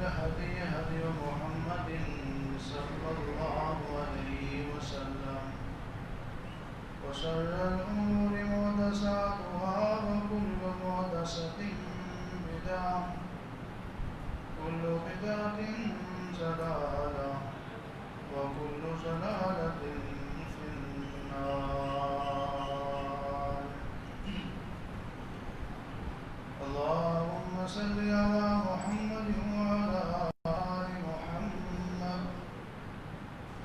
الهدي هدي محمد صلى الله عليه وسلم وشر الأمور محدثاتها وكل محدثة بدعة كل بدعة ضلالة وكل ضلالة في النار. اللهم صل على محمد وعلى آل محمد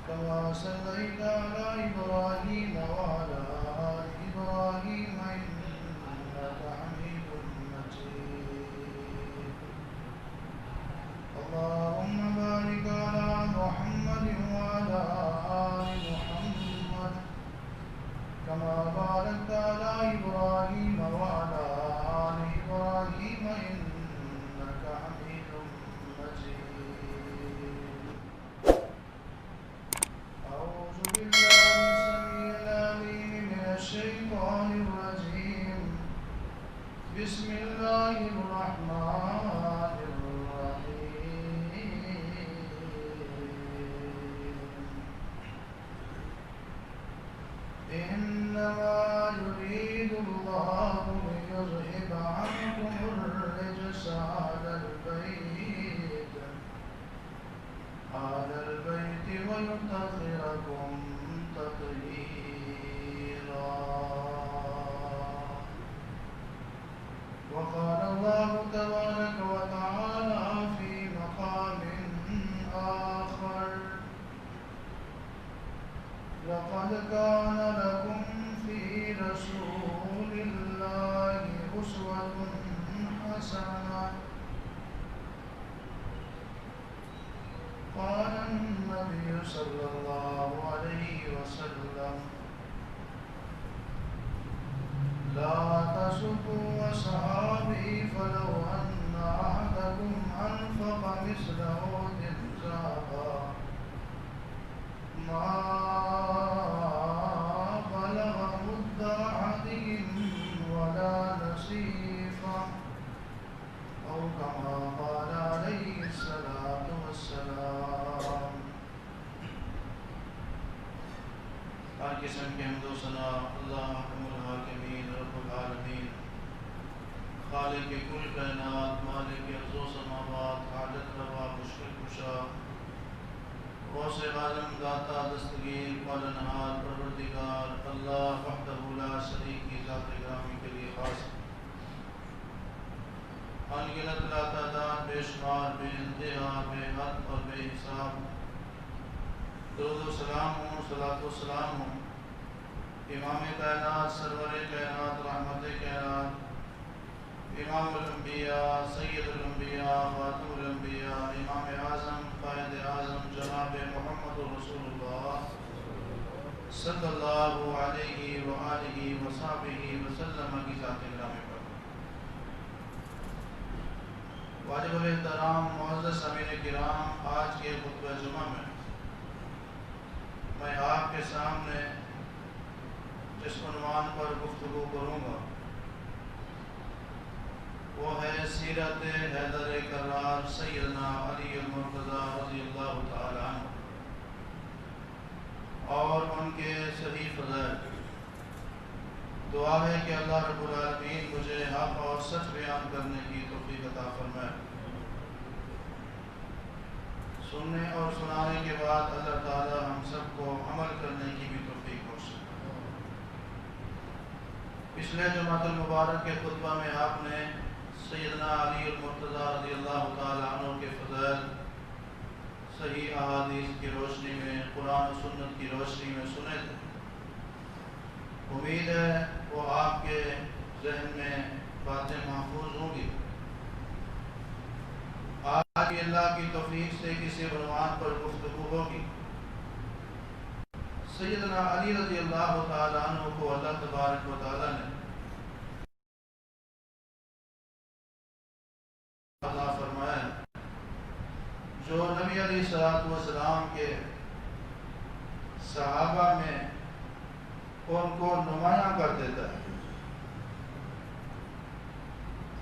كما صليت على إبراهيم وعلى آل إبراهيم إنك حميد مجيد. اللهم بارك على محمد وعلى آل محمد كما باركت على إبراهيم وعلى آل إبراهيم إنك حميد مجيد. أعوذ بالله السميع العليم من الشيطان الرجيم. بسم الله الرحمن الرحيم. إنما يريد الله ليذهب عنكم الرجس أهل البيت ويطهركم تطهيرا. وقال الله تبارك وتعالى في مقام آخر: لقد كان لكم في رسول الله أسوة حسنة. قال النبي صلى الله عليه وسلم: لا تسبوا أصحابي فلو أن أحدكم أنفق مثل أحد ذهبا ما بلغ مد أحدهم ولا نصيفه أو كما قال عليه الصلاة والسلام. ہر قسم کے حمد و ثنا اللہ حکم الحاکمین رب العالمین خالق کل کائنات مالک ارض و سماوات حاجت روا مشکل کشا غوث عالم داتا دستگیر پالنہار پروردگار اللہ وحدہ لا شریک کی ذات گرامی کے لیے خاص انگنت لا تعداد بے شمار بے انتہا بے حد اور بے حساب درود و سلام ہوں صلاۃ و سلام ہوں امام کائنات سرور کائنات رحمت کائنات امام الانبیاء سید الانبیاء خاتم الانبیاء امام اعظم قائد اعظم جناب محمد رسول اللہ صلی اللہ علیہ وآلہ وصحبہ وسلم کی ذات گرامی پر. واجب الاحترام معزز سامعین کرام، آج کے خطبہ جمعہ میں میں آپ کے سامنے جس عنوان پر گفتگو کروں گا وہ ہے سیرت حیدر کرار سیدنا علی المرتضیٰ رضی اللہ تعالی عنہ اور ان کے صحیح فضائل. دعا ہے کہ اللہ رب العالمین مجھے حق اور سچ بیان کرنے کی توفیق عطا فرمائے. سننے اور سنانے کے بعد اللہ تعالی ہم سب کو عمل کرنے کی بھی توفیق بخشے. پچھلے جمعۃ المبارک کے خطبہ میں آپ نے سیدنا علی المرتضیٰ رضی اللہ تعالی عنہ کے فضائل صحیح احادیث کی روشنی میں، قرآن و سنت کی روشنی میں سنے تھے. امید ہے وہ آپ کے ذہن میں باتیں محفوظ ہوں گی. آج اللہ کی توفیق سے کسی عنوان پر گفتگو ہوگی. سیدنا علی رضی اللہ تعالی عنہ کو اللہ تبارک و تعالی نے عطا فرمایا جو نبی علیہ السلام کے صحابہ میں ان کو نمایاں کر دیتا ہے.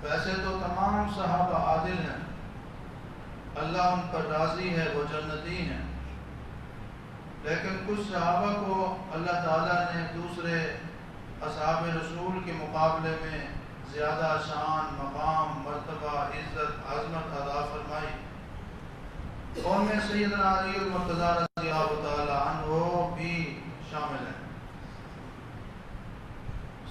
ویسے تو تمام صحابہ عادل ہیں، اللہ ان پر راضی ہے، وہ جنتی ہیں۔ لیکن کچھ صحابہ کو اللہ تعالیٰ نے دوسرے اصحاب رسول کے مقابلے میں زیادہ شان، مقام، مرتبہ، عزت، عظمت عطا فرمائی۔ ان میں سیدنا علی المرتضیٰ رضی اللہ تعالیٰ عنہ بھی شامل ہیں۔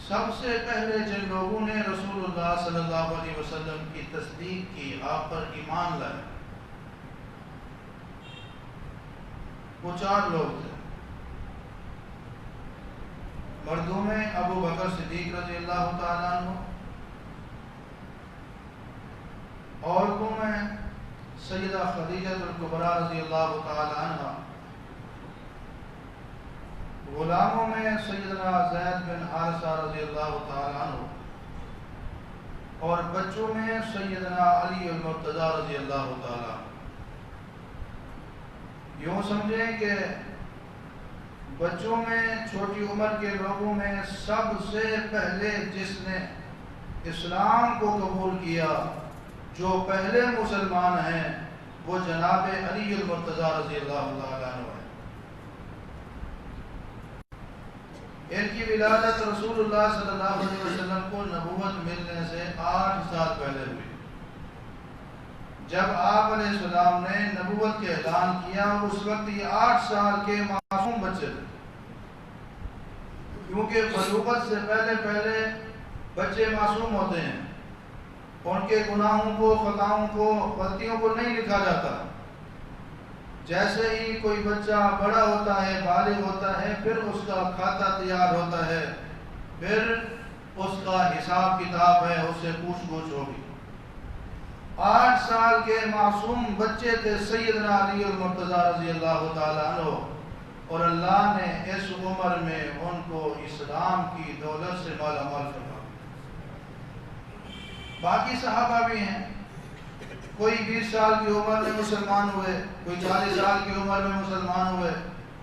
سب سے پہلے جن لوگوں نے رسول اللہ صلی اللہ علیہ وسلم کی تصدیق کی، آپ پر ایمان لائے، وہ 4 لوگ تھے۔ مردوں میں ابو بکر صدیق رضی اللہ تعالیٰ عنہ، عورتوں میں سیدہ خدیجہ الکبریٰ رضی اللہ تعالیٰ عنہ، غلاموں میں سیدنا زید بن حارثہ رضی اللہ تعالیٰ عنہ، اور بچوں میں سیدنا علی المرتضیٰ رضی اللہ تعالیٰ عنہ۔ یوں سمجھیں کہ بچوں میں، چھوٹی عمر کے لوگوں میں سب سے پہلے جس نے اسلام کو قبول کیا، جو پہلے مسلمان ہیں، وہ جناب علی المرتضیٰ رضی اللہ تعالیٰ عنہ ہے۔ ان کی ولادت رسول اللہ صلی اللہ علیہ وسلم کو نبوت ملنے سے 8 سال پہلے ہوئی۔ جب آپ علیہ السلام نے نبوت کے اعلان کیا، اس وقت یہ 8 سال کے معصوم بچے تھے، کیونکہ بلوغت سے پہلے بچے معصوم ہوتے ہیں، ان کے گناہوں کو، خطاؤں کو، غلطیوں کو نہیں لکھا جاتا۔ جیسے ہی کوئی بچہ بڑا ہوتا ہے، بالغ ہوتا ہے، پھر اس کا کھاتا تیار ہوتا ہے، پھر اس کا حساب کتاب ہے، اس سے پوچھ گچھ ہوگی۔ 8 سال کے معصوم بچے تھے سیدنا علی المرتضیٰ رضی اللہ تعالیٰ عنہ، اور اللہ نے اس عمر میں ان کو اسلام کی دولت سے مالا مال فرمایا۔ باقی صحابہ بھی ہیں، کوئی 20 سال کی عمر میں مسلمان ہوئے، کوئی 40 سال کی عمر میں مسلمان ہوئے،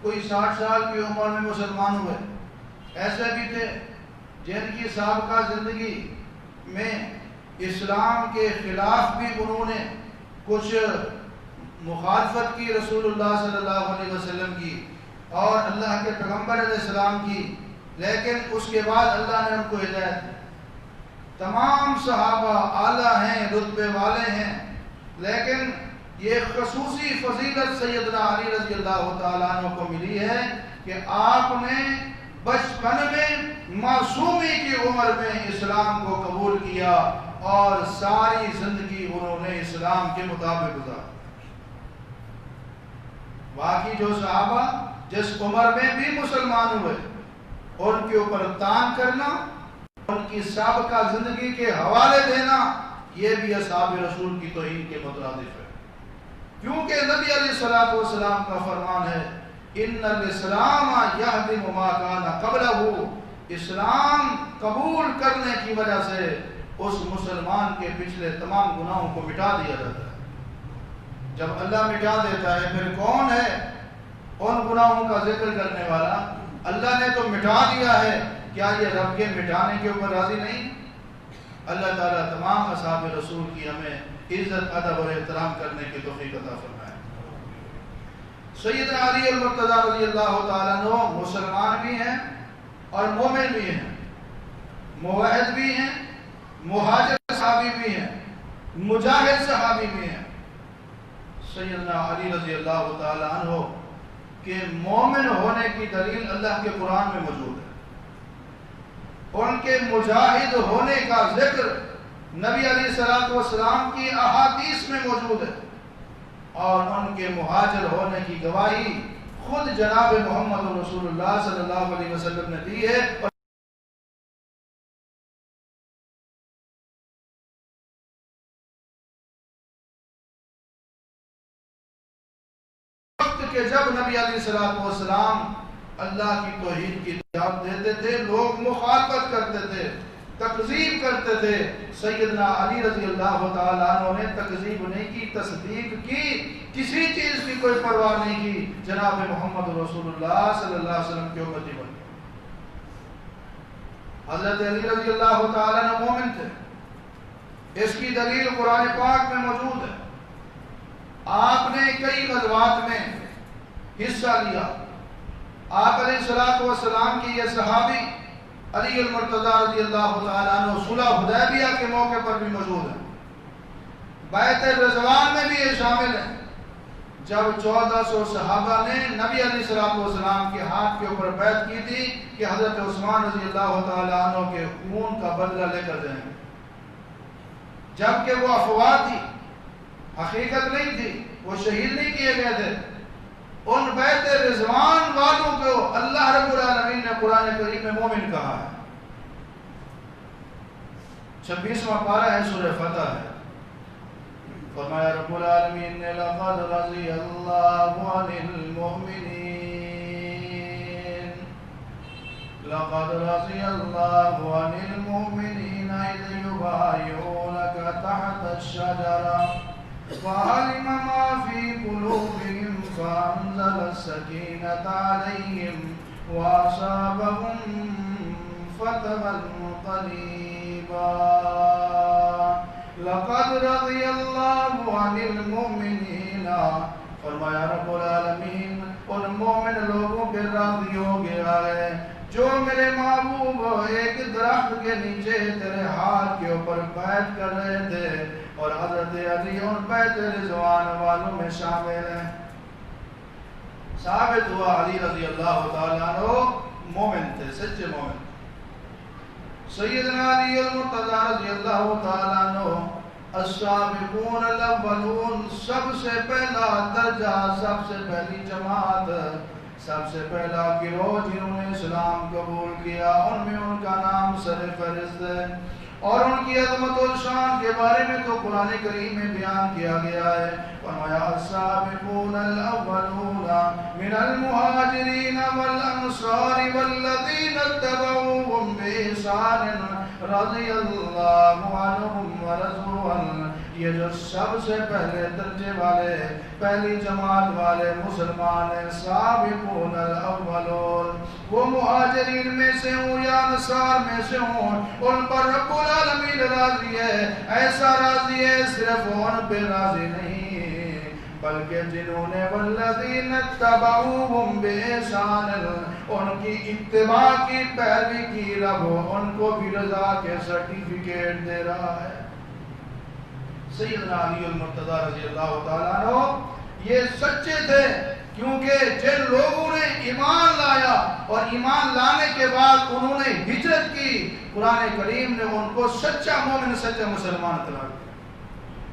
کوئی 60 سال کی عمر میں مسلمان ہوئے۔ ایسے بھی تھے جن کی سابقہ زندگی میں اسلام کے خلاف بھی انہوں نے کچھ مخالفت کی، رسول اللہ صلی اللہ علیہ وسلم کی اور اللہ کے پیغمبر علیہ السلام کی، لیکن اس کے بعد اللہ نے ان کو ہدایت دی۔ تمام صحابہ اعلیٰ ہیں، رتبے والے ہیں، لیکن یہ خصوصی فضیلت سیدنا علی رضی اللہ تعالیٰ عنہ کو ملی ہے کہ آپ نے بچپن میں، معصومی کی عمر میں اسلام کو قبول کیا اور ساری زندگی انہوں نے اسلام کے مطابق گزاری۔ باقی جو صحابہ جس عمر میں بھی مسلمان ہوئے، ان کے اوپر تان کرنا، ان کی سابقہ زندگی کے حوالے دینا، یہ بھی اصحاب رسول کی توہین کے مترادف ہے، کیونکہ نبی علیہ الصلوۃ والسلام کا فرمان ہے، ان الاسلام یہدم ما کان قبلہ، اسلام قبول کرنے کی وجہ سے اس مسلمان کے پچھلے تمام گناہوں کو مٹا دیا جاتا ہے۔ جب اللہ مٹا دیتا ہے، پھر کون ہے ان گناہوں کا ذکر کرنے والا؟ اللہ نے تو مٹا دیا ہے، کیا یہ رب کے مٹانے کے اوپر راضی نہیں؟ اللہ تعالیٰ تمام اصحاب رسول کی ہمیں عزت، ادب اور احترام کرنے کی توفیق عطا فرمائے۔ سیدنا علی المرتضیٰ رضی اللہ تعالیٰ عنہ مسلمان بھی ہیں اور مومن بھی ہیں، موحد بھی ہیں، مہاجر صحابی بھی ہیں، مجاہد صحابی بھی ہیں۔ سیدنا علی رضی اللہ تعالیٰ عنہ کے مومن ہونے کی دلیل اللہ کے قرآن میں موجود ہے، ان کے مجاہد ہونے کا ذکر نبی علیہ الصلوۃ والسلام کی احادیث میں موجود ہے، اور ان کے مہاجر ہونے کی گواہی خود جناب محمد رسول اللہ صلی اللہ علیہ وسلم نے دی ہے۔ کہ جب نبی علیہ الصلوۃ والسلام اللہ کی توحید کی دعوت دیتے تھے، لوگ مخالفت کرتے تھے، تکذیب کرتے تھے، سیدنا علی رضی اللہ تعالیٰ عنہ نے تکذیب نہیں کی، تصدیق کی، کسی چیز کی کوئی پرواہ نہیں کی، جناب محمد رسول اللہ صلی اللہ علیہ وسلم کی امتی بن گئے۔ حضرت علی رضی اللہ تعالیٰ عنہ مومن تھے، اس کی دلیل قرآن پاک میں موجود ہے۔ آپ نے کئی غزوات میں حصہ لیا. آپ علیہ الصلوۃ والسلام کی یہ صحابی علی المرتضیٰ رضی اللہ تعالیٰ عنہ صلح حدیبیہ کے موقع پر بھی موجود ہیں. بیعت رضوان میں بھی یہ شامل ہیں جب 1400 صحابہ نے نبی علیہ الصلوۃ والسلام کے ہاتھ کے اوپر بیعت کی تھی کہ حضرت عثمان رضی اللہ تعالیٰ عنہ کے خون کا بدلہ لے کر دیں، جبکہ وہ افواہ تھی، حقیقت نہیں تھی، وہ شہید نہیں کیے گئے تھے. ان بیعت رضوان والوں کو اللہ رب العالمین نے قرآن کریم میں مومن کہا ہے. 26واں پارہ ہے، سورہ فتح ہے. فرمایا رب العالمین نے لقد رضی اللہ عن المؤمنین، لقد رضی اللہ عن المؤمنین اذ یبایعونک تحت الشجرہ فعلم ما فی قلوبہم فانزل السکینۃ علیہم واصابہم فتحا قریبا. لقد رضی اللہ عن المؤمنین، فرمایا رب العالمین ان مومن لوگوں پہ راضی ہو گیا ہے جو میرے محبوب ایک درخت کے نیچے تیرے ہاتھ کے اوپر بیعت کر رہے تھے، اور حضرت علی ان بیعت رضوان والوں میں شامل ہیں. ثابت ہوا علی رضی اللہ تعالیٰ عنہ مومن تھے، سچے مومن. سیدنا علی المرتضیٰ رضی اللہ تعالیٰ عنہ السابقون الاولون، سب سے پہلا درجہ، سب سے پہلی جماعت، سب سے پہلا گروہ جنہوں نے اسلام قبول کیا، ان میں ان کا نام سر فہرست ہے. اور ان کی عظمت و شان کے بارے میں تو قرآن کریم میں بیان کیا گیا ہے. فرمایا السابقون الاولون من المہاجرین والانصار والذین اتبعوهم بإحسان رضی اللہ عنہم ورضوا عنہ. یہ جو سب سے پہلے درجے والے، پہلی جماعت والے مسلمان ہیں، سابقون الاولون، وہ مہاجرین میں سے ہوں یا انصار میں سے ہوں، ان پر رب العالمین راضی ہے. ایسا راضی ہے صرف ان پہ راضی نہیں، بلکہ جنہوں نے والذین اتبعوهم بإحسان، ان کی اتباع کی، پیروی کی، رب ان کو بھی رضا کے سرٹیفکیٹ دے رہا ہے. سیدنا علی المرتضیٰ رضی اللہ تعالیٰ عنہ یہ سچے تھے، کیونکہ جن لوگوں نے ایمان لایا اور ایمان لانے کے بعد انہوں نے ہجرت کی، قرآن کریم نے ان کو سچا مومن، سچا مسلمان قرار دیا.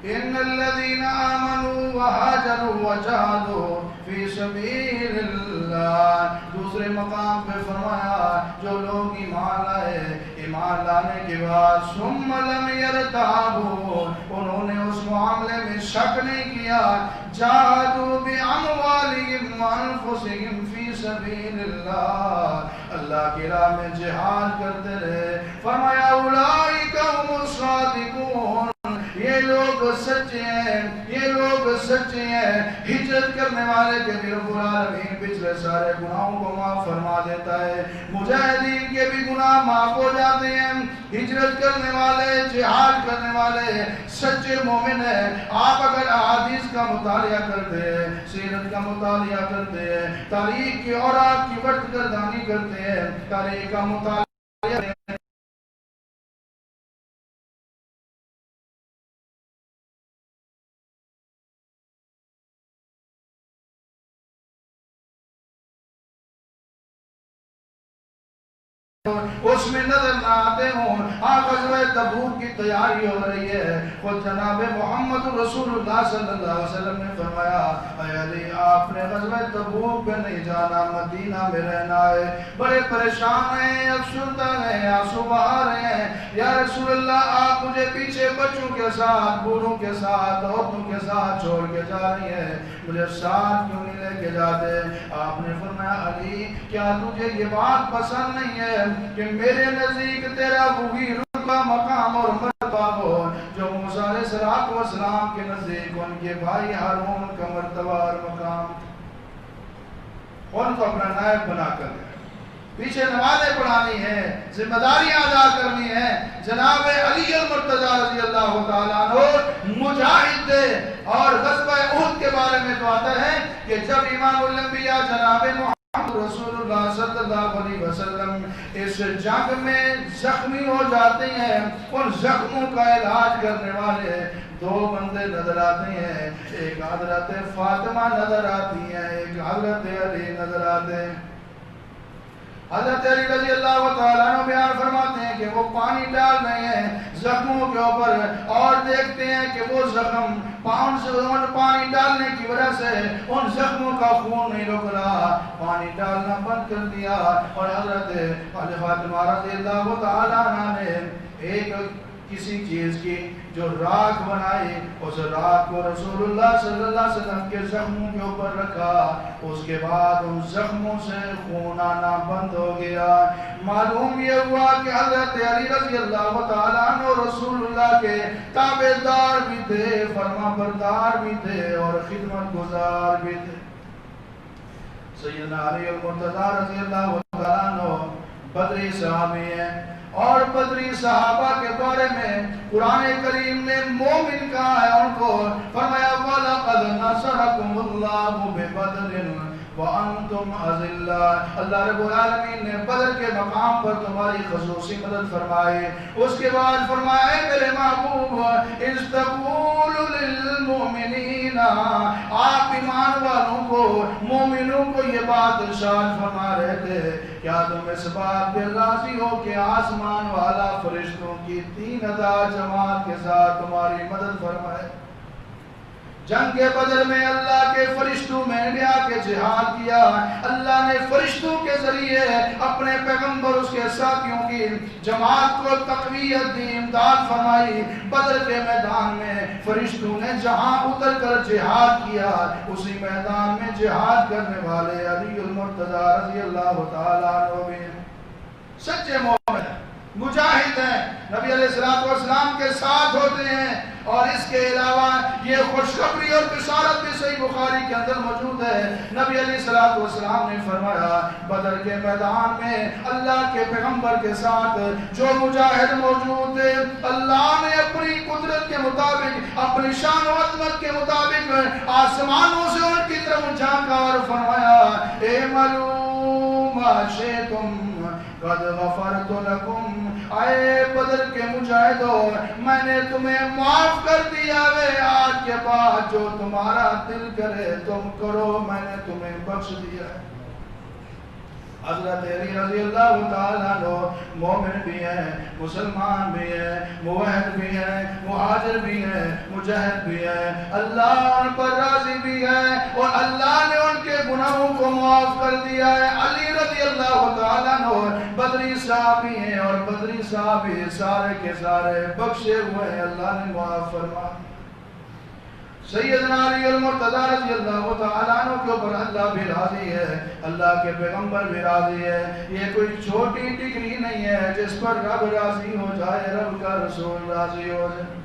ان الذين آمنوا وهاجروا وجاهدوا في سبيل اللہ. دوسرے مقام پہ فرمایا جو لوگ ایمان لائے، ایمان لانے کے بعد ثم لم يرتابوا، انہوں نے اس معاملے میں شک نہیں کیا، جاہدوا باموالهم وانفسهم في سبيل اللہ، اللہ کی راہ میں جہاد کرتے رہے. فرمایا اولئک هم الصادقون، یہ لوگ سچے ہیں، یہ لوگ سچے ہیں. ہجرت کرنے والے کے بھی رب العالمین پچھلے سارے گناہوں کو معاف فرما دیتا ہے. مجاہدین کے بھی گناہ معاف ہو جاتے ہیں. ہجرت کرنے والے، جہاد کرنے والے سچے مومن ہیں. آپ اگر احادیث کا مطالعہ کرتے ہیں، سیرت کا مطالعہ کرتے ہیں، تاریخ کی اور آپ کی وقت گردانی کرتے ہیں، تاریخ کا مطالعہ اس میں نظر نہ آتے ہوں. غزوہ تبوک کی تیاری ہو رہی ہے، خود جناب محمد رسول اللہ صلی اللہ علیہ وسلم نے فرمایا اے علی آپ نے غزوہ تبوک پہ نہیں جانا، مدینہ میں رہنا ہے. بڑے پریشان ہیں، افسردہ ہیں، آنسو بہا رہے ہیں. یا رسول اللہ آپ مجھے پیچھے بچوں کے ساتھ، بوڑھوں کے ساتھ، عورتوں کے ساتھ چھوڑ کے جا رہی ہیں، مجھے ساتھ کیوں نہیں لے کے جاتے؟ آپ نے فرمایا علی کیا تجھے یہ بات پسند نہیں ہے کہ میرے نزدیک تیرا وہی رتبہ، مقام اور مرتبہ ہو جو موسیٰ علیہ السلام کے نزدیک ان کے بھائی ہارون کا مرتبہ اور مقام، ان کو اپنا نائب بنا کر دے. پیچھے نمازیں پڑھانی ہیں، ذمہ داریاں ادا کرنی ہیں۔ جناب علی المرتضیٰ رضی اللہ تعالیٰ عنہ مجاہد تھے، اور غزوہ احد کے بارے میں تو آتا ہے کہ جب امام الانبیاء جناب محمد رسول اللہ صلی اللہ علیہ وسلم اس جنگ میں زخمی ہو جاتے ہیں، ان زخموں کا علاج کرنے والے دو بندے نظر آتے ہیں، ایک حضرت فاطمہ نظر آتی ہیں، ایک حضرت علی نظر آتے ہیں۔ حضرت علی رضی اللہ تعالیٰ عنہ بیان فرماتے ہیں کہ وہ پانی ڈال رہے ہیں زخموں کے اوپر، اور دیکھتے ہیں کہ وہ زخم پانی ڈالنے کی وجہ سے ان زخموں کا خون نہیں رک رہا، پانی ڈالنا بند کر دیا، اور حضرت فاطمہ رضی اللہ تعالیٰ عنہ نے ایک کسی چیز کی جو راکھ بنائی، اس راکھ کو رسول اللہ صلی اللہ علیہ وسلم کے زخموں کے اوپر رکھا، اس کے بعد ان زخموں سے خون آنا بند ہو گیا۔ معلوم یہ ہوا کہ حضرت علی رضی اللہ تعالیٰ عنہ رسول اللہ کے تابعدار بھی تھے، فرما بردار بھی تھے، اور خدمت گزار بھی تھے۔ سیدنا علی المرتضیٰ رضی اللہ تعالیٰ عنہ بدری صحابی ہیں، اور بدری صحابہ کے بارے میں قرآن کریم نے مومن کہا ہے ان کو، فرمایا وَلَقَدْ نَصَرَكُمُ اللَّهُ بِبَدْرٍ وَأَنْتُمْ أَذِلَّةٌ۔ اللہ رب العالمین نے بدر کے مقام پر تمہاری خصوصی مدد فرمائی۔ اس کے بعد فرمایا اے میرے محبوب اِذْ تَقُولُ لِلْمُؤْمِنِينَ، آپ ایمان والوں کو، مومنوں کو یہ بات ارشاد فرما رہے تھے، کیا تم اس بات پہ راضی ہو کہ آسمان والا فرشتوں کی 3000 جماعت کے ساتھ تمہاری مدد فرمائے؟ جنگ کے بدر میں اللہ کے فرشتوں میں نے آ کے جہاد کیا، اللہ نے فرشتوں کے ذریعے اپنے پیغمبر اس کے ساتھیوں کی جماعت کو تقویت دی، امداد فرمائی۔ بدر کے میدان میں فرشتوں نے جہاں اتر کر جہاد کیا، اسی میدان میں جہاد کرنے والے علی المرتضیٰ رضی اللہ تعالیٰ عنہ بھی سچے مومن ہیں، مجاہد ہیں، نبی علیہ السلام کے ساتھ ہوتے ہیں۔ اور اس کے علاوہ یہ خوشخبری اور بشارت بھی صحیح بخاری کے اندر موجود ہے، نبی علیہ السلام نے فرمایا بدر کے میدان میں اللہ کے پیغمبر کے ساتھ جو مجاہد موجود تھے، اللہ نے اپنی قدرت کے مطابق، اپنی شان و عظمت کے مطابق آسمانوں سے ان کی طرف جھانکا اور فرمایا اعملوا ما شئتم قد غفرت لکم، اے بدر کے مجاہدوں میں نے تمہیں معاف کر دیا ہے، آج کے بعد جو تمہارا دل کرے تم کرو، میں نے تمہیں بخش دیا ہے۔ حضرت علی رضی اللہ تعالیٰ عنہ مومن بھی ہیں، مسلمان بھی ہیں، موحد بھی ہیں، مہاجر بھی ہیں، مجاہد بھی ہیں، اللہ ان پر راضی بھی ہے، اور اللہ نے ان کے گناہوں کو معاف کر دیا ہے۔ علی رضی اللہ تعالیٰ عنہ بدری صحابی ہیں، اور بدری صحابی سارے کے سارے بخشے ہوئے ہیں، اللہ نے معاف فرما۔ سیدنا علی المرتضیٰ رضی اللہ تعالیٰ عنہ کے اوپر اللہ بھی راضی ہے، اللہ کے پیغمبر بھی راضی ہے۔ یہ کوئی چھوٹی ڈگری نہیں ہے جس پر رب راضی ہو جائے، رب کا رسول راضی ہو جائے۔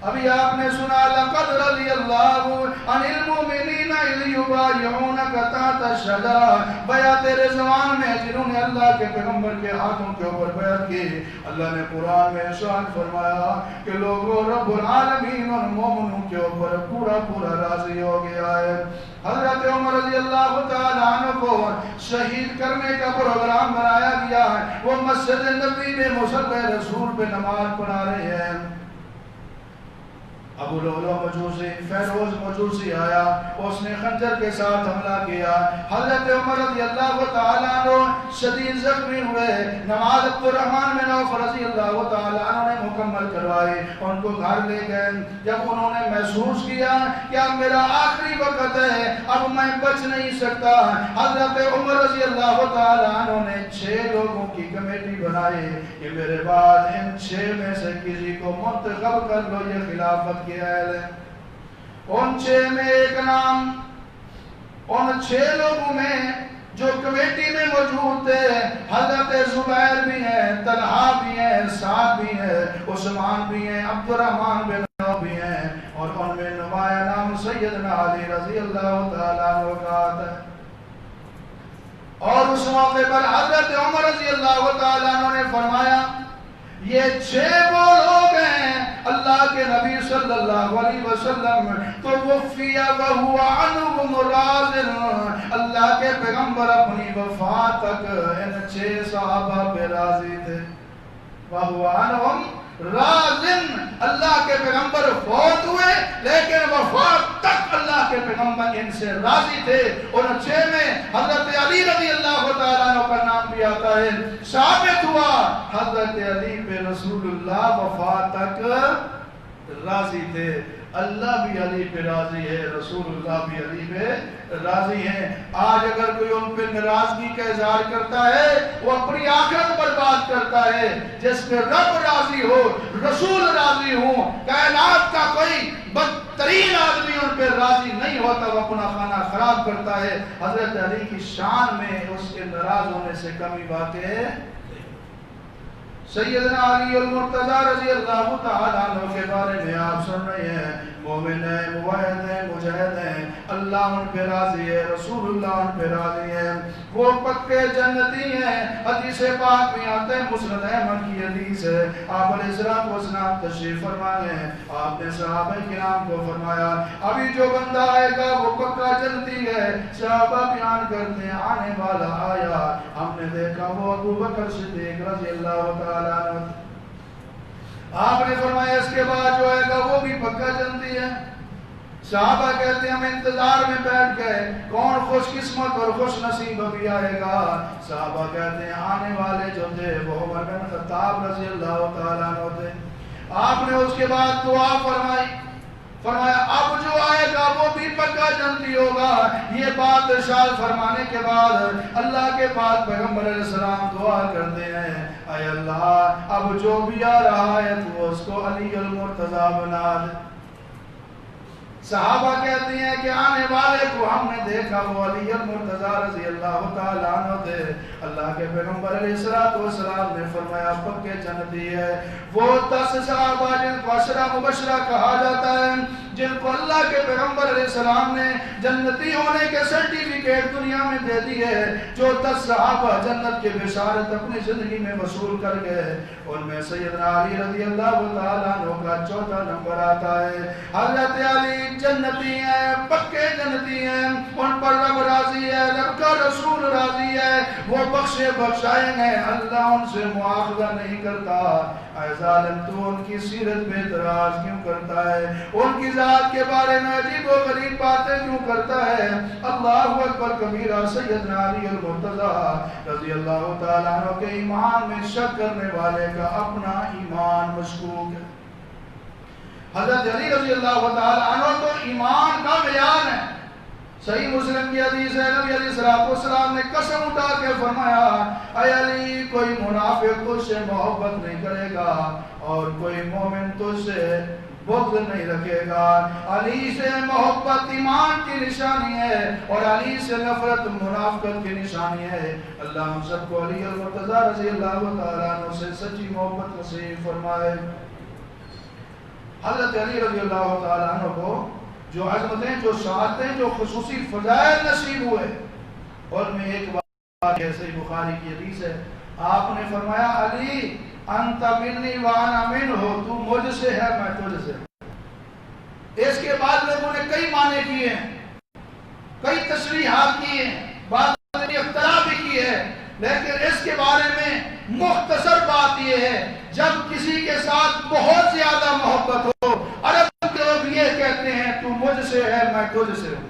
ابھی آپ نے سنا لقد رضی اللہ عن المؤمنین اذ یبایعونک تحت الشجرہ، بیعت رضوان میں جنہوں نے اللہ کے پیغمبر کے ہاتھوں کے اوپر بیعت کی، اللہ نے قرآن میں ارشاد فرمایا کہ لوگوں رب العالمین اور مومنوں کے اوپر پورا پورا راضی ہو گیا ہے۔ حضرت عمر رضی اللہ تعالیٰ عنہ کو شہید کرنے کا پروگرام بنایا گیا، وہ مسجد نبوی میں مصلی رسول پہ نماز پڑھا رہے ہیں۔ ابو لؤلؤ مجوسی، فیروز مجوسی آیا، اس نے خنجر کے ساتھ حملہ کیا، حضرت عمر رضی اللہ تعالیٰ عنہ شدید زخمی ہوئے، نماز عبد الرحمن بن عوف رضی اللہ تعالیٰ عنہ نے مکمل کروائی، ان کو گھر لے گئے۔ جب انہوں نے محسوس کیا کہ اب میرا آخری وقت ہے، اب میں بچ نہیں سکتا، حضرت عمر رضی اللہ تعالیٰ عنہ نے 6 لوگوں کی کمیٹی بنائی کہ میرے بعد ان 6 میں سے کسی کو منتخب کر لو، یہ خلافت کی اہل ہے۔ ان 6 میں ایک نام، ان 6 لوگوں میں جو کمیٹی میں موجود تھے، حضرت زبیر بھی ہیں، طلحہ بھی ہیں، سعد بھی ہیں، عثمان بھی ہیں، عبد الرحمن بن عوف بھی ہیں، اور ان میں نمایاں نام سیدنا علی رضی اللہ تعالیٰ عنہ کا آتا ہے۔ اور اس موقع پر حضرت عمر رضی اللہ تعالیٰ عنہ نے فرمایا یہ 6 وہ لوگ ہیں اللہ کے نبی صلی اللہ علیہ وسلم تو وفی وہو عنہم راض، اللہ کے پیغمبر اپنی وفات تک ان 6 صحابہ پہ راضی تھے. وہو عنہم راض، اللہ کے پیغمبر فوت ہوئے لیکن وفات تک اللہ کے پیغمبر ان سے راضی تھے. ان 6 میں حضرت علی رضی اللہ تعالیٰ عنہ کا نام بھی آتا ہے. ثابت ہوا حضرت علی پہ رسول اللہ وفات تک راضی تھے. اللہ بھی علی پہ راضی ہے، رسول اللہ بھی علی پہ راضی ہیں. آج اگر کوئی ان پہ ناراضگی کا اظہار کرتا ہے وہ اپنی آخرت برباد کرتا ہے. جس پہ رب راضی ہو، رسول راضی ہوں، کائنات کا کوئی بدترین آدمی ان پہ راضی نہیں ہوتا، وہ اپنا خانہ خراب کرتا ہے. حضرت علی کی شان میں اس کے ناراض ہونے سے کمی بات ہے. سیدنا علی المرتضی رضی اللہ تعالیٰ عنہ کے بارے میں آپ سن رہے ہیں، مومن ہیں، موحد ہیں، مجاہد ہیں، اللہ ان پہ راضی ہے، رسول اللہ ان پہ راضی ہے، وہ پکے جنتی ہیں. حدیث پاک میں آتے ہیں، مسند احمد کی حدیث ہے، آپ علیہ السلام و سلام تشریف فرمائے ہیں. آپ نے صحابہ کرام کو فرمایا ابھی جو بندہ آئے گا وہ پکا جنتی ہے. صحابہ بیان کرتے ہیں آنے والا آیا، ہم نے دیکھا وہ ابو بکر صدیق رضی اللہ تعالیٰ عنہ. آپ نے فرمایا اس کے بعد جو آئے گا وہ بھی پکا جنتی ہے. صحابہ کہتے ہیں ہم انتظار میں بیٹھ گئے کون خوش قسمت اور خوش نصیب ابھی آئے گا. صحابہ کہتے ہیں آنے والے جو تھے وہ عمر بن خطاب رضی اللہ تعالیٰ عنہ تھے. آپ نے اس کے بعد دعا فرمائی، فرمایا اب جو آئے گا وہ بھی پکا جنتی ہوگا. یہ بات ارشاد فرمانے کے بعد اللہ کے پاک پیغمبر علیہ السلام دعا کرتے ہیں اے اللہ اب جو بھی آ رہا ہے تو اس کو علی المرتضی بنا دے. صحابہ کہتے ہیں کہ آنے والے کو ہم نے دیکھا وہ علی المرتضی رضی اللہ تعالیٰ عنہ تھے. اللہ کے پیغمبر علیہ السلام نے فرمایا پکے جنتی ہے. وہ 10 صحابہ جن کو عشرہ مبشرہ کہا جاتا ہے، جن کو اللہ کے پیغمبر علیہ السلام نے جنتی ہونے کے سرٹیفکیٹ دنیا میں دے دیے، جو 10 صحابہ جنت کے بشارت اپنی زندگی میں وصول کر گئے، ان میں سیدنا علی رضی اللہ تعالیٰ عنہ کا 4تھا نمبر آتا ہے. حضرت علی جنتی ہیں، پکے جنتی ہیں، ان پر رب راضی ہے، رب کا رسول راضی ہے، وہ بخشے بخشائیں گے، اللہ ان سے مواخذہ نہیں کرتا. اے ظالم تو ان کی سیرت پہ اعتراض کیوں کرتا ہے؟ ان کی ذات کے بارے میں عجیب و غریب باتیں کیوں کرتا ہے؟ اللہ اکبر کبیرہ. سیدنا علی المرتضی رضی اللہ تعالیٰ عنہ کے ایمان میں شک کرنے والے کا اپنا ایمان مشکوک ہے. حضرت علی رضی اللہ تعالیٰ عنہ تو ایمان کا بیان ہے. صحیح مسلم کی حدیث ہے، نبی علیہ السلام نے قسم اٹھا کے فرمایا اے علی کوئی منافق تجھ سے محبت نہیں کرے گا اور کوئی مومن تجھ سے بغض نہیں رکھے گا. علی سے محبت ایمان کی نشانی ہے اور علی سے نفرت منافقت کی نشانی ہے. اللہ ہم سب کو علی المرتضی رضی اللہ تعالیٰ عنہ سے سچی محبت نصیب فرمائے. حضرت علی رضی اللہ تعالیٰ عنہ کو جو عظمتیں، جو شہادتیں، جو خصوصی فضائل نصیب ہوئے، اور میں ایک بات ایسے بخاری کی حدیث ہے، آپ نے فرمایا علی انت منی وانا منہ، تو مجھ سے ہے میں تجھ سے. اس کے بعد لوگوں نے کئی معنی کیے ہیں، کئی تشریحات کی ہیں، بعض نے اختلاف بھی کی ہے، لیکن اس کے بارے میں مختصر بات یہ ہے جب کسی کے ساتھ بہت زیادہ محبت ہو، عرب کے لوگ یہ کہتے ہیں تو مجھ سے ہے میں تجھ سے ہوں،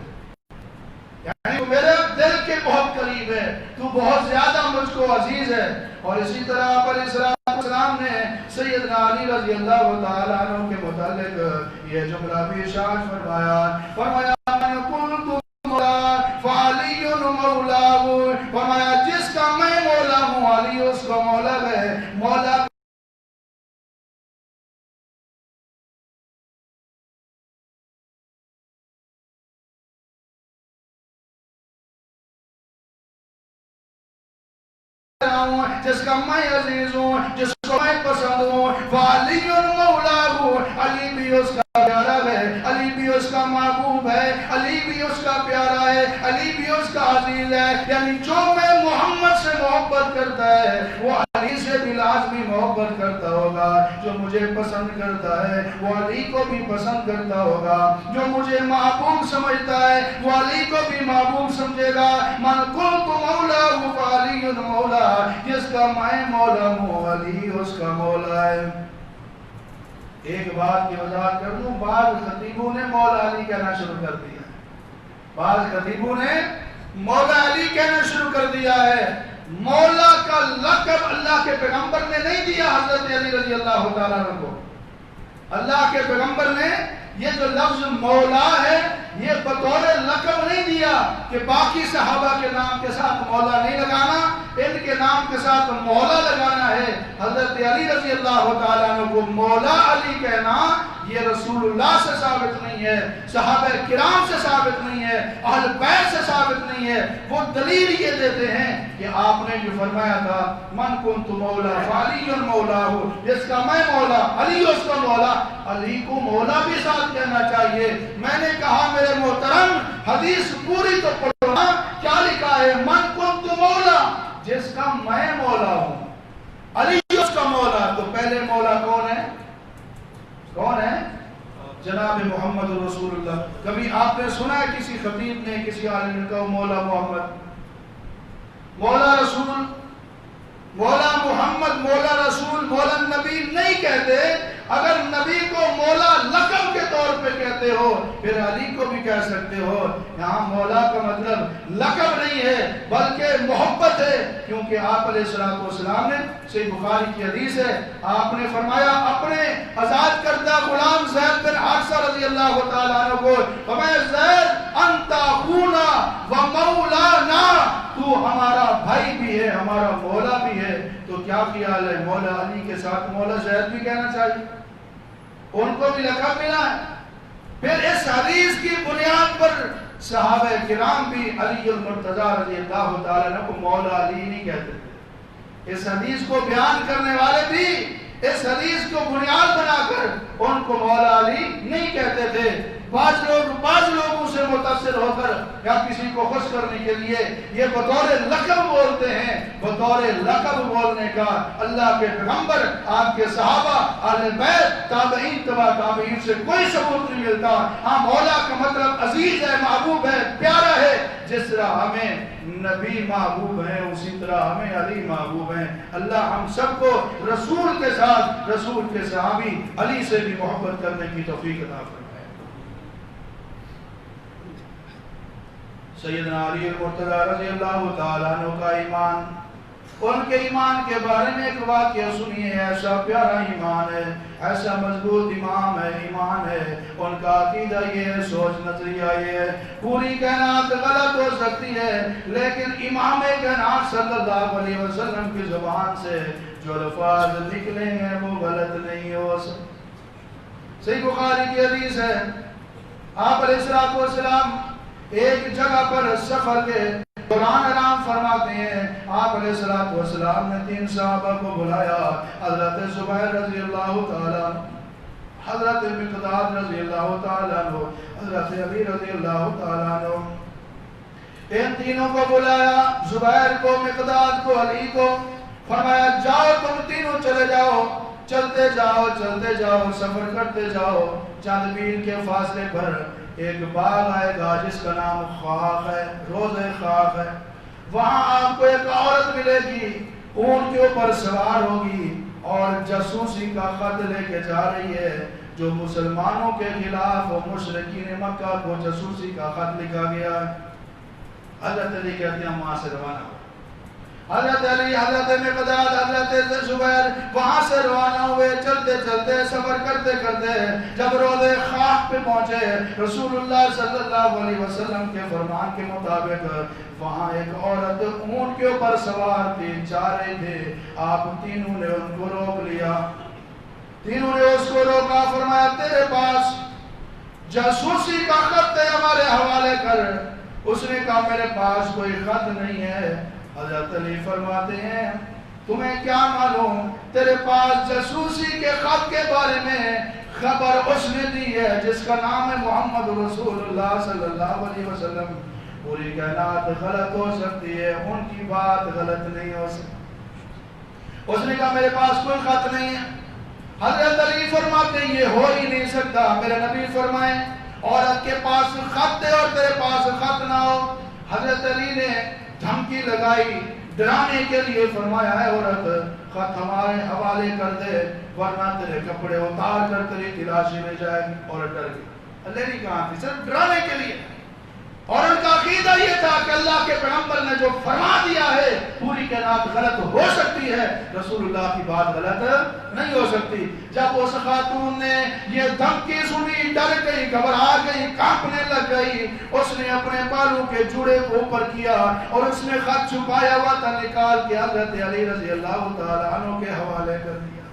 یعنی میرے دل کے بہت قریب ہے، تو بہت زیادہ مجھ کو عزیز ہے. اور اسی طرح آپ علیہ السلام نے سیدنا علی رضی اللہ تعالیٰ عنہ کے متعلق یہ جملہ بھی ارشاد فرمایا من کنت مولا فعلی مولا، فرمایا جس کا میں مولا ہوں علی اس کا مولا ہے. مولا جس کا میں عزیز ہوں، جس کو میں پسند ہوں، وعلی مولا ہوں، علی بھی اس کا پیارا ہے، علی بھی اس کا محبوب ہے، علی بھی اس کا پیارا ہے، علی بھی اس کا عزیز ہے. یعنی جو میں محمد سے محبت کرتا ہے وہ علی سے بھی لازمی محبت کرتا ہوگا. جو مجھے پسند کرتا ہے وہ علی کو بھی پسند کرتا ہوگا. جو مجھے محبوب سمجھتا ہے وہ علی کو بھی محبوب سمجھے گا. من کنت مولا فعلی مولا، جس کا میں مولا ہوں علی اس کا مولا ہے. ایک بات کی وضاحت کر دوں، بعض خطیبوں نے مولا علی کہنا شروع کر دیا ہے. بعض خطیبوں نے مولا علی کہنا شروع کر دیا ہے. مولا کا لقب اللہ کے پیغمبر نے نہیں دیا حضرت علی رضی اللہ تعالیٰ عنہ کو. اللہ کے پیغمبر نے یہ جو لفظ مولا ہے یہ بطور لقب نہیں دیا کہ باقی صحابہ کے نام کے ساتھ مولا نہیں لگانا، ان کے نام کے ساتھ مولا لگانا ہے. حضرت علی رضی اللہ تعالیٰ عنہ کو مولا علی کہنا یہ رسول اللہ سے ثابت نہیں ہے، صحابہ کرام سے ثابت نہیں ہے، اہل بیت سے ثابت نہیں ہے. وہ دلیل یہ دیتے ہیں کہ آپ نے جو فرمایا تھا من کنت مولا فعلی مولا ہو، جس کا میں مولا علی اس کا مولا. علی کو مولا بھی ساتھ کہنا چاہیے. میں نے کہا میرے محترم حدیث پوری تو پڑھو نا، کیا لکھا ہے؟ من کنت مولا، جس کا میں مولا ہوں علی اس کا مولا. تو پہلے مولا کون ہے؟ کون ہے؟ جناب محمد رسول اللہ. کبھی آپ نے سنا ہے کسی خطیب نے کسی عالم نے کہا مولا محمد، مولا رسول، مولا محمد، مولا رسول، مولا نبی نہیں کہتے. اگر نبی کو مولا لقب کے طور پہ کہتے ہو پھر علی کو بھی کہہ سکتے ہو. یہاں مولا کا مطلب لقب نہیں ہے بلکہ محبت ہے، کیونکہ آپ علیہ السلام نے، صحیح بخاری کی حدیث ہے، آپ نے فرمایا اپنے آزاد کردہ غلام زید بن حارثہ رضی اللہ تعالیٰ عنہ کو، فرمایا زید انت اخونا و مولانا، تو ہمارا بھائی بھی ہے ہمارا مولا بھی ہے. تو کیا خیال ہے مولا علی کے ساتھ مولا زید بھی کہنا چاہیے؟ ان کو بھی لقب ملا ہے. پھر اس حدیث کی بنیاد پر صحابہ کرام بھی علی المرتضیٰ رضی اللہ تعالیٰ عنہ کو مولا علی نہیں کہتے تھے. اس حدیث کو بیان کرنے والے بھی اس حدیث کو بنیاد بنا کر ان کو مولا علی نہیں کہتے تھے. بعض لوگوں سے متاثر ہو کر یا کسی کو خوش کرنے کے لیے یہ بطور لقب بولتے ہیں. بطور لقب بولنے کا اللہ کے پیغمبر، آپ کے صحابہ، اہل بیت، تابعین، تبع تابعین سے کوئی ثبوت نہیں ملتا. ہاں مولا کا مطلب عزیز ہے، محبوب ہے، پیارا ہے. جس طرح ہمیں نبی محبوب ہیں اسی طرح ہمیں علی محبوب ہیں. اللہ ہم سب کو رسول کے ساتھ رسول کے صحابی علی سے بھی محبت کرنے کی توفیق عطا فرمائے. سیدنا علی المرتضیٰ رضی اللہ تعالیٰ عنہ کا ایمان، ان کے ایمان کے بارے میں ایک واقعہ سنیے. ایسا پیارا ایمان ہے، ایسا مضبوط ایمان ہے. ان کا عقیدہ یہ ہے، سوچ نظریہ یہ ہے، پوری کائنات غلط ہو سکتی ہے لیکن امام کائنات صلی اللہ علیہ وسلم کی زبان سے جو الفاظ نکلے ہیں وہ غلط نہیں ہو سکتے. صحیح بخاری کی حدیث ہے، آپ علیہ السلام ایک جگہ پر سفر کے دوران آرام فرماتے ہیں. آپ علیہ السلام نے 3 صحابہ کو بلایا، حضرت زبیر رضی اللہ تعالیٰ، حضرت مقداد رضی اللہ تعالیٰ عنہ، حضرت علی رضی اللہ تعالیٰ عنہ. ان تینوں کو بلایا، زبیر کو، مقداد کو، علی کو. فرمایا جاؤ تم تینوں چلے جاؤ، چلتے جاؤ، سفر کرتے جاؤ. چند میل کے فاصلے پر ایک باغ آئے گا جس کا نام خاق ہے، روضہ خاق ہے. وہاں آپ کو ایک عورت ملے گی، اونٹ کے اوپر سوار ہوگی اور جاسوسی کا خط لے کے جا رہی ہے. جو مسلمانوں کے خلاف و مشرکین مکہ کو جاسوسی کا خط لکھا گیا ہے. حضرت علی کہتے ہیں ہم وہاں سے روانہ ہو. حضرت علی، حضرت مقداد، حضرت زبیر وہاں سے روانہ ہوئے. چلتے سفر کرتے جب روضہ خاق پہ پہنچے، رسول اللہ صلی اللہ علیہ وسلم کے فرمان کے مطابق وہاں ایک عورت اونٹ کے اوپر سوار تھی، جا رہے تھے. آپ تینوں نے ان کو روک لیا، تینوں نے اس کو روکا. فرمایا تیرے پاس جاسوسی کا خط ہے، ہمارے حوالے کر. اس نے کہا میرے پاس کوئی خط نہیں ہے. حضرت علی فرماتے ہیں تمہیں کیا معلوم، تیرے پاس جاسوسی کے خط کے بارے میں خبر اس نے دی ہے جس کا نام ہے محمد رسول اللہ صلی اللہ علیہ وسلم. پوری کائنات غلط ہو سکتی ہے، ان کی بات غلط نہیں ہو سکتی. اس نے کہا میرے پاس کوئی خط نہیں ہے. حضرت علی فرماتے ہیں یہ ہو ہی نہیں سکتا. میرے نبی فرمائے عورت کے پاس خط ہے اور تیرے پاس خط نہ ہو. حضرت علی نے دھمکی لگائی ڈرانے کے لیے، فرمایا ہے عورت خط ہمارے حوالے کر دے ورنہ تیرے کپڑے اتار کر تیری تلاشی میں جائے گی. اور ڈر گئی. اللہ نے کہا تھی صرف ڈرانے کے لیے. اور ان کا عقیدہ یہ تھا کہ اللہ کے پیغمبر نے جو فرما دیا ہے پوری کائنات غلط ہو سکتی ہے، رسول اللہ کی بات غلط نہیں ہو سکتی. جب اس خاتون نے یہ دھمکی سنی، ڈر گئی، گھبرا گئی، کانپنے لگ گئی. اس نے اپنے بالوں کے جوڑے کو اوپر کیا اور اس میں خط چھپایا ہوا تھا نکال کے حضرت علی رضی اللہ تعالی عنہ کے حوالے کر دیا.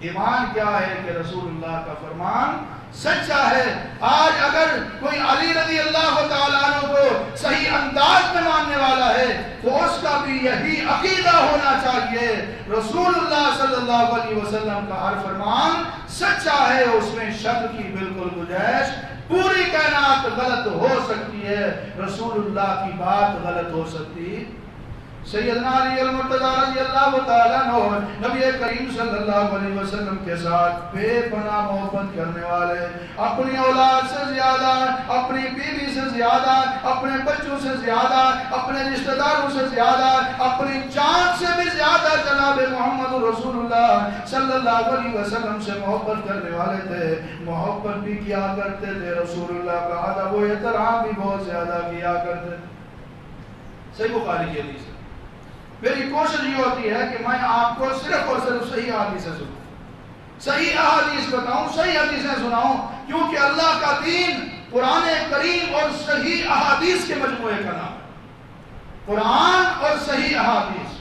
ایمان کیا ہے کہ رسول اللہ کا فرمان سچا ہے. آج اگر کوئی علی رضی اللہ تعالیٰ عنہ کو صحیح انداز میں ماننے والا ہے تو اس کا بھی یہی عقیدہ ہونا چاہیے. رسول اللہ صلی اللہ علیہ وسلم کا ہر فرمان سچا ہے، اس میں شک کی بالکل گنجائش. پوری کائنات غلط ہو سکتی ہے، رسول اللہ کی بات غلط ہو سکتی. سیدنا علی المرتضی رضی اللہ تعالیٰ عنہ نبی کریم صلی اللہ علیہ وسلم کے ساتھ بے پناہ محبت کرنے والے، اپنی اولاد سے زیادہ، اپنی بیوی سے زیادہ، اپنے بچوں سے زیادہ، اپنے رشتہ داروں سے زیادہ، اپنی جان سے بھی زیادہ جناب محمد رسول اللہ صلی اللہ علیہ وسلم سے محبت کرنے والے تھے. محبت بھی کیا کرتے تھے، رسول اللہ کا ادب و احترام بھی بہت زیادہ کیا کرتے تھے. صحیح بخاری کی حدیث ہے. میری کوشش یہ ہوتی ہے کہ میں آپ کو صرف اور صرف صحیح حدیثیں سناؤں، صحیح احادیث بتاؤں، صحیح حدیثیں سناؤں، کیونکہ اللہ کا دین قرآن کریم اور صحیح احادیث کے مجموعے کا نام ہے. قرآن اور صحیح احادیث.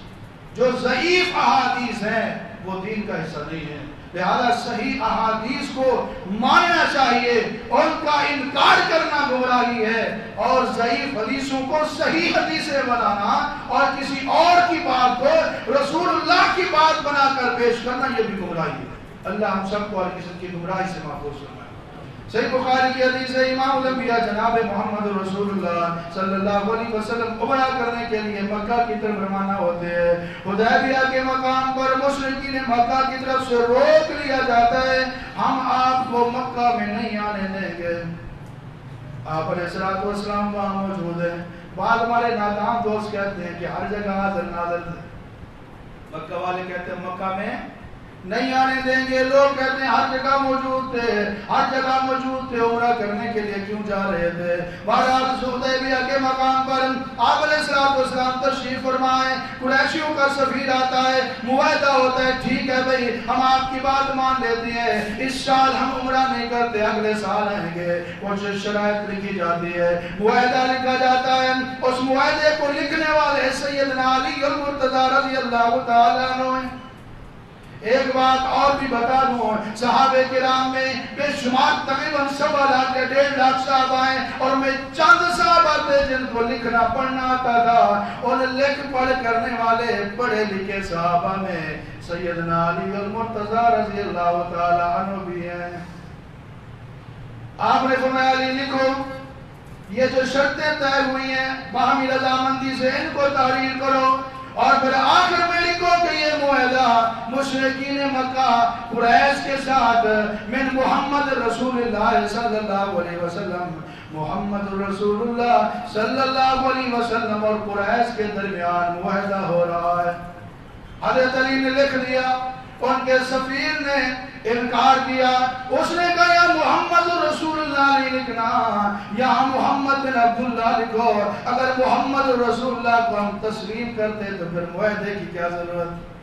جو ضعیف احادیث ہیں وہ دین کا حصہ نہیں ہے. لہذا صحیح احادیث کو ماننا چاہیے، ان کا انکار کرنا گمراہی ہے، اور ضعیف حدیثوں کو صحیح حدیثیں بنانا اور کسی اور کی بات کو رسول اللہ کی بات بنا کر پیش کرنا یہ بھی گمراہی ہے. اللہ ہم سب کو اور قسم کی گمراہی سے محفوظ فرمائے. صحیح بخاری کی حدیث ہے، امام الانبیاء جناب محمد رسول اللہ صلی اللہ علیہ وسلم عمرہ کرنے کے لیے مکہ کی طرف روانہ ہوتے ہیں. حدیبیہ کے مقام پر مشرکین مکہ کی طرف سے روک لیا جاتا ہے، ہم آپ کو مکہ میں نہیں آنے دیں گے. آپ علیہ الصلوۃ والسلام وہاں موجود ہیں. بعض ہمارے نادان دوست کہتے ہیں کہ ہر جگہ حاضر ناظر تھے. مکہ والے کہتے ہیں مکہ میں نہیں آنے دیں گے. لوگ کہتے ہیں ہر جگہ موجود تھے، ہر جگہ موجود تھے، عمرہ کرنے کے لیے کیوں جا رہے تھے. بہرحال حدیبیہ کے مقام پر آپ علیہ الصلوۃ والسلام تشریف فرمائے. قریشیوں کا سفیر آتا ہے، معاہدہ ہوتا ہے، ٹھیک ہے بھائی ہم آپ کی بات مان لیتے ہیں، اس سال ہم عمرہ نہیں کرتے، اگلے سال آئیں گے. کچھ شرائط لکھی جاتی ہے، معاہدہ لکھا جاتا ہے. اس معاہدے کو لکھنے والے سیدنا علی المرتضی رضی اللہ تعالیٰ عنہ. ایک بات اور بھی بتا دوں، صحابہ کرام میں بے شمار تقریباً 1.25 لاکھ یا 1.5 لاکھ صحابہ ہیں، اور میں چند صحابہ تھے جن کو لکھنا پڑھنا آتا تھا. اور لکھ پڑھ کرنے والے پڑھے لکھے صحابہ میں سیدنا علی المرتضی رضی اللہ تعالی عنہ بھی ہیں. آپ نے فرمایا علی لکھو، یہ جو شرطیں طے ہوئی ہیں باہمی رضامندی سے ان کو تحریر کرو، اور پھر آخر میں لکھو کہ یہ معاہدہ مشرکین مکہ قریش کے ساتھ من محمد رسول اللہ صلی اللہ علیہ وسلم، محمد رسول اللہ صلی اللہ علیہ وسلم اور قریش کے درمیان معاہدہ ہو رہا ہے. حضرت علی نے لکھ دیا. ان کے سفیر نے انکار کیا. اس نے کہا یا محمد رسول اللہ نہیں لکھنا، یہاں محمد بن عبداللہ لکھو. اگر محمد رسول اللہ کو ہم تسلیم کرتے تو پھر معاہدے کی کیا ضرورت،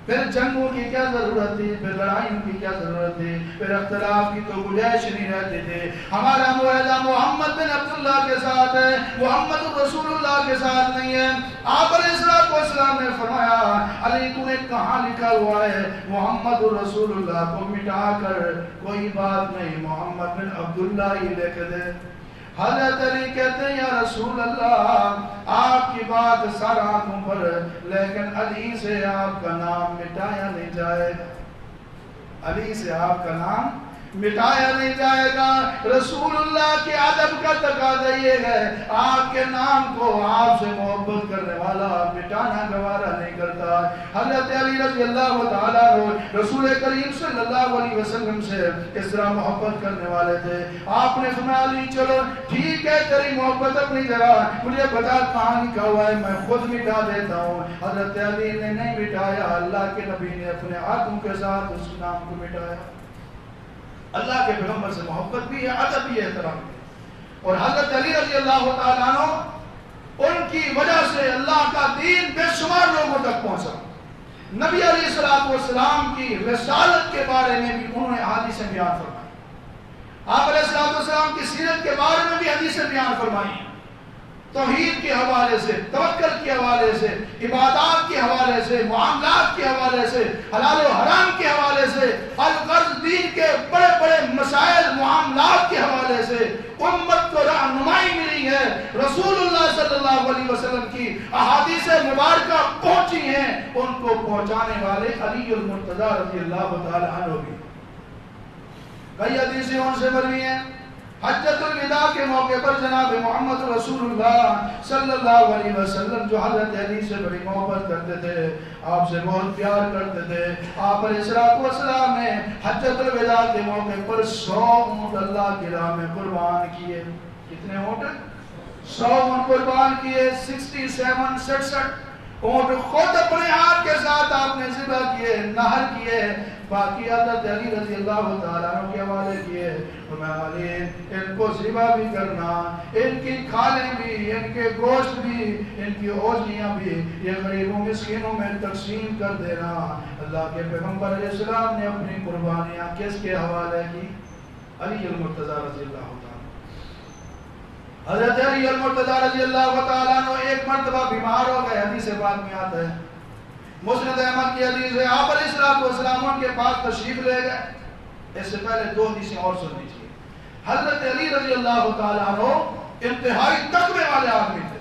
پھر جنگوں کی کیا ضرورت تھی، پھر لڑائیوں کی کیا ضرورت تھی، پھر اختلاف کی تو گنجائش نہیں رہتی تھی. ہمارا معاہدہ محمد بن عبداللہ کے ساتھ ہے، محمد رسول اللہ کے ساتھ نہیں ہے. آپ علیہ السلام نے فرمایا علی تو نے کہاں لکھا ہوا ہے محمد رسول اللہ کو مٹا کر کوئی بات نہیں، محمد بن عبداللہ ہی لکھ دے. حضرت علی کہتے ہیں یا رسول اللہ آپ کی بات سر آنکھوں پر، لیکن علی سے آپ کا نام مٹایا نہیں جائے گا. علی سے آپ کا نام مٹایا نہیں جائے گا۔ رسول اللہ کے ادب کا تقاضا یہ ہے، آپ کے نام کو آپ سے محبت کرنے والا مٹانا گوارا نہیں کرتا۔ حضرت علی رضی اللہ تعالیٰ عنہ رسول کریم صلی اللہ علیہ وسلم سے اس طرح محبت کرنے والے تھے۔ آپ نے فرمایا علی چلو ٹھیک ہے تیری محبت اپنی جگہ، مجھے بتا کہاں لکھا ہوا ہے، میں خود مٹا دیتا ہوں۔ حضرت علی نے نہیں مٹایا، اللہ کے نبی نے اپنے ہاتھوں کے ساتھ اس نام کو مٹایا۔ اللہ کے پیغمبر سے محبت بھی ہے، ادب بھی ہے، احترام بھی ہے۔ اور حضرت علی رضی اللہ تعالیٰ عنہ ان کی وجہ سے اللہ کا دین بے شمار لوگوں تک پہنچا۔ نبی علیہ السلام کی رسالت کے بارے میں بھی انہوں نے حدیثیں بیان فرمائی، آپ علیہ السلام کی سیرت کے بارے میں بھی حدیثیں بیان فرمائی، توحید کے حوالے سے، توکل کے حوالے سے، عبادات کے حوالے سے، معاملات کے حوالے سے، حلال و حرام کے حوالے سے، الغرض دین کے بڑے بڑے مسائل معاملات کے حوالے سے امت کو رہنمائی ملی ہے۔ رسول اللہ صلی اللہ علیہ وسلم کی احادیث مبارکہ پہنچی ہیں، ان کو پہنچانے والے علی المرتضیٰ رضی اللہ تعالی عنہ بھی۔ کئی حدیثیں ان سے مروی ہیں۔ حجۃ الوداع کے موقع پر جناب محمد رسول اللہ صلی اللہ علیہ وسلم جو حضرت علی سے بڑی محبت کرتے تھے، آپ سے بہت پیار کرتے تھے، آپ علیہ السلام نے حجۃ الوداع کے موقع پر 100 اونٹ اللہ کی راہ میں قربان کیے۔ کتنے اونٹ؟ 100 اونٹ قربان کیے، 67 اونٹ خود اپنے ہاتھ کے ساتھ آپ نے ذبح کیے، نہر کیے، باقی حضرت علی رضی اللہ تعالیٰ عنہ کے حوالے کیے۔ علی ان کو ذبح بھی کرنا، ان کی کھالیں بھی، ان کے گوشت بھی، ان کی اوزیاں بھی یہ غریبوں مسکینوں میں تقسیم کر دینا۔ اللہ کے پیغمبر علیہ السلام نے اپنی قربانیاں کس کے حوالے کی؟ علی المرتضیٰ رضی اللہ تعالیٰ۔ حضرت علی المرتضیٰ رضی اللہ تعالیٰ عنہ ایک مرتبہ بیمار ہو گئے، حدیث پاک میں آتا ہے، مسند احمد کی حدیث ہے، آپ علیہ السلام ان کے پاس تشریف لے گئے۔ اس سے پہلے 2 حدیثیں اور سن لیجیے۔ حضرت علی رضی اللہ تعالیٰ عنہ انتہائی تقوی والے آدمی تھے،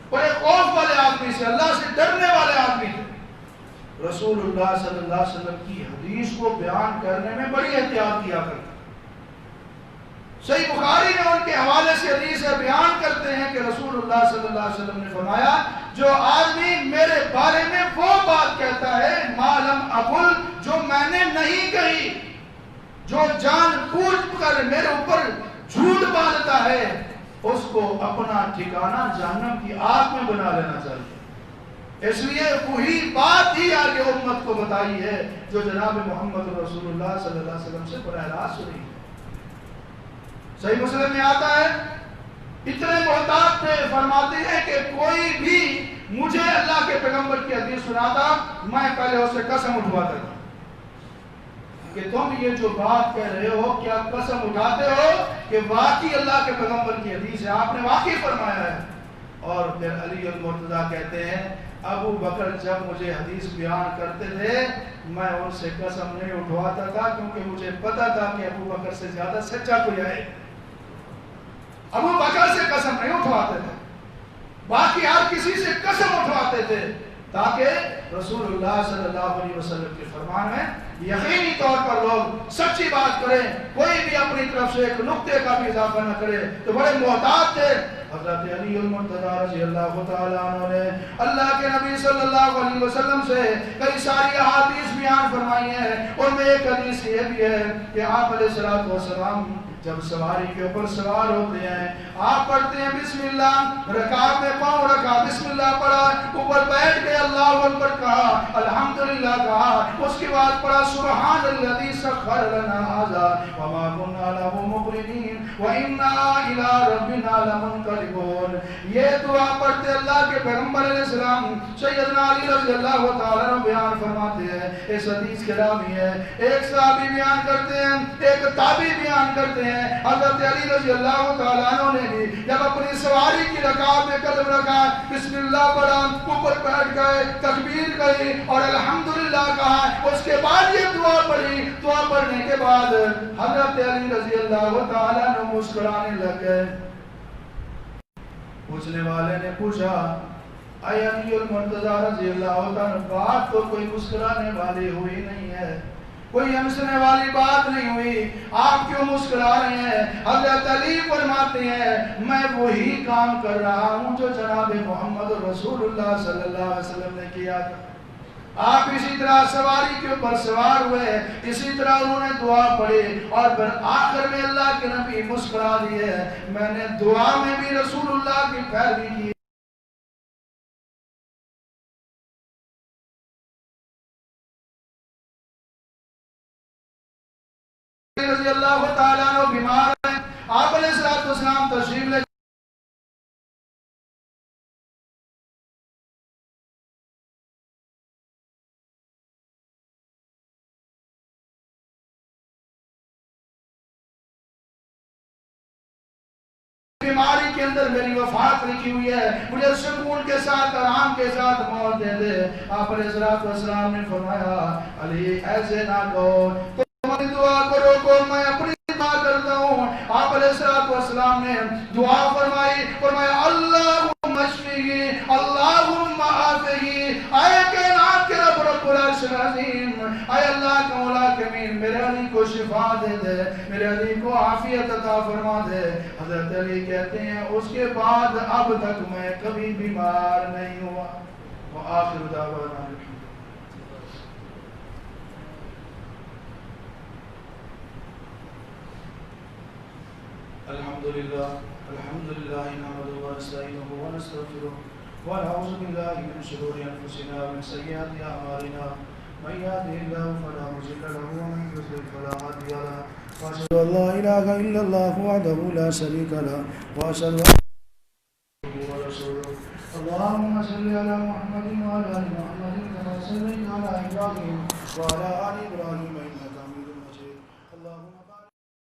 بڑے خوف والے آدمی سے، اللہ سے ڈرنے والے آدمی تھے۔ رسول اللہ صلی اللہ علیہ وسلم کی حدیث کو بیان کرنے میں بڑی احتیاط کیا کرتے۔ صحیح بخاری میں ان کے حوالے سے حدیث بیان کرتے ہیں کہ رسول اللہ صلی اللہ علیہ وسلم نے فرمایا، جو آدمی میرے بارے میں وہ بات کہتا ہے ما لم اقل، جو میں نے نہیں کہی، جو جان بوجھ کر میرے اوپر جھوٹ باندھتا ہے، اس کو اپنا ٹھکانہ جہنم کی آگ میں بنا لینا چاہیے۔ اس لیے وہی بات ہی آگے امت کو بتائی ہے جو جناب محمد رسول اللہ صلی اللہ علیہ وسلم سے براہ راست سنی۔ صحیح مسلم میں آتا ہے، اتنے محتاط تھے، فرماتے ہیں کہ کوئی بھی مجھے اللہ کے پیغمبر کی حدیث سناتا، میں پہلے اسے قسم اٹھواتا تھا کہ تم یہ جو بات کہہ رہے ہو کیا قسم اٹھاتے ہو کہ واقعی اللہ کے پیغمبر کی حدیث ہے، آپ نے واقعی فرمایا ہے۔ اور پھر علی المرتضیٰ کہتے ہیں ابو بکر جب مجھے حدیث بیان کرتے تھے میں ان سے قسم نہیں اٹھواتا تھا، کیونکہ مجھے پتا تھا کہ ابو بکر سے زیادہ سچا کوئی آئے۔ ابو بکر سے قسم نہیں اٹھواتے تھے، باقی ہر کسی سے قسم اٹھواتے تھے تاکہ رسول اللہ صلی اللہ علیہ وسلم کے فرمان میں یقینی طور پر لوگ سچی بات کریں، کوئی بھی اپنی طرف سے ایک نقطے کا بھی اضافہ نہ کرے۔ تو بڑے محتاط تھے۔ حضرت علی المرتضیٰ رضی اللہ تعالیٰ عنہ نے اللہ کے نبی صلی اللہ علیہ وسلم سے کئی ساری احادیث بیان فرمائی ہیں، ان میں ایک حدیث یہ بھی ہے کہ آپ علیہ السلام جب سواری کے اوپر سوار ہوتے ہیں آپ پڑھتے ہیں بسم اللہ، رکعت میں پاؤں رکھا، بسم اللہ پڑھا، اوپر بیٹھ کے اللہ اکبر کہا، الحمدللہ کہا، اس کے بعد پڑھا سبحان الذی سخر لنا ھذا وما كنا له مقرنین وانا الى ربنا لمنقلبون۔ یہ دعا پڑھتے اللہ کے پیغمبر علیہ السلام سیدنا علی رضی اللہ تعالیٰ عنہ بیان فرماتے ہیں، اس حدیث کے راوی ہے، ایک صحابی بیان کرتے ہیں، ایک تابعی بیان کرتے ہیں، حضرت علی رضی اللہ تعالیٰ عنہ نے بھی جب اپنی سواری کی رکعت میں قدم رکھا، بسم اللہ پڑھا، اوپر بیٹھ گئے، تکبیر کہی اور الحمدللہ کہا، اس کے بعد یہ دعا پڑھی۔ دعا پڑھنے کے بعد حضرت علی رضی اللہ تعالیٰ عنہ مسکرانے لگ گئے۔ پوچھنے والے نے پوچھا اے علی المرتضیٰ رضی اللہ تعالیٰ عنہ، بات تو کوئی مسکرانے والی ہوئی نہیں ہے، کوئی ہنسنے والی بات نہیں ہوئی. آپ کیوں مسکرا رہے ہیں؟ حضرت علی فرماتے ہیں میں وہی کام کر رہا ہوں جو جناب محمد رسول اللہ صلی اللہ علیہ وسلم نے کیا تھا. آپ اسی طرح سواری کے اوپر سوار ہوئے, اسی طرح انہوں نے دعا پڑھی اور پھر آخر میں اللہ کے نبی مسکرا دیے. میں نے دعا میں بھی رسول اللہ کی پیروی کی. رضی اللہ تعالیٰ عنہ بیمار ہیں, آپ علیہ السلام تشریف لے بیماری کے اندر میری وفات لکھی ہوئی ہے, مجھے سکون کے ساتھ آرام کے ساتھ موت دے دے. آپ علیہ السلام نے فرمایا علی ایسے نہ کہو, تمہاری دعا کرو کو میں اپنی دعا کرتا ہوں. آپ علیہ السلام نے دعا فرمائی, فرمایا اللہم اشفیہ اللہم عافیہ, اے کائنات کے رب رب العرش العظیم, اے اللہ کا مولا کریم میرے علی کو شفا دے دے, میرے علی کو عافیت عطا فرما دے. حضرت علی کہتے ہیں اس کے بعد اب تک میں کبھی بیمار نہیں ہوا. وآخر دعوانا الحمدللہ الحمدللہ نحمده ونستعینه ونستغفره ونعوذ باللہ من شرور انفسنا ومن سیئات اعمالنا من يهده الله فلا مضل له ومن يضلل فلا هادي له واشهد ان لا اله الا الله وحده لا شريك له واشهد ان محمدا عبده ورسوله. اللهم صل على محمد وعلى ال محمد كما صليت على ابراهيم وعلى ال ابراهيم انك